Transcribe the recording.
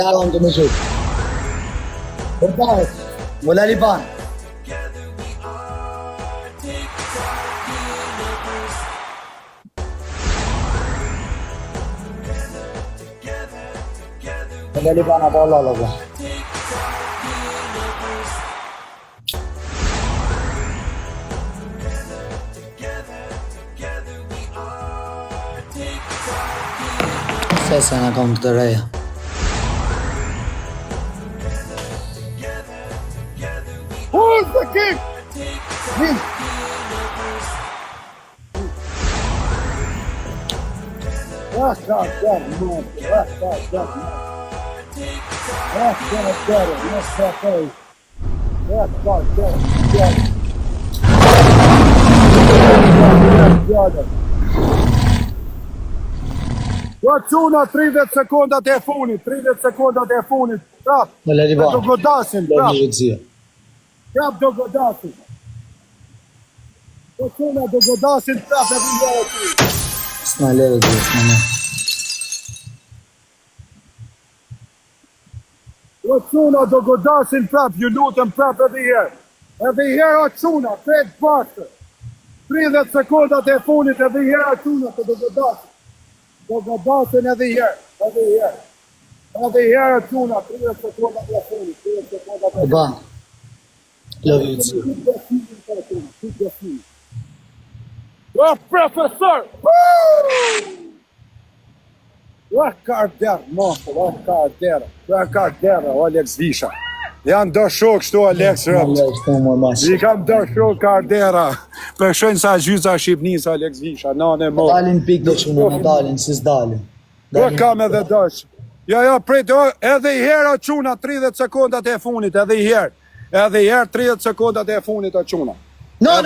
Të më qëtë. Përpahës, Mola Liban. Mola Liban, apo Allah, Allah. Se në kam këtë reja. Who's the king? Me. God damn, man. God damn, man. Quna 30 sekondat e funit, 30 sekondat e funit, prap, Mola Liban. do godasin, Do prap, një gjithësia. prap do godasin. Quna do godasin, prap e vindore ti. S'na leve gjithë, s'na me. Quna do godasin, prap, ju lutëm prap edhe herë. Edhe herë o quna, 3 bashkë. 30 sekondat e funit edhe herë o quna të do godasin. Do godasin edhe herë, edhe herë. Edhe herë o quna, 30 sekondat e funit, 30 sekondat e funit. Liban. Love you too. Oh, professor! Oh, kardera, mosë, oh, kardera. Oh, kardera, o Alex Visha. Janë do shok shtu Alex Rëpt. I kam do shok kardera. Për shojnë sa gjyza Shqipnis Alex Visha, nane mo. Dalin pik do quna, në dalin, si s'dalin. Po kam edhe dosh. Jo, prit, edhe i herë o quna, 30 sekondat e funit, edhe i herë. Edhe i herë 30 sekondat e funit o quna. No.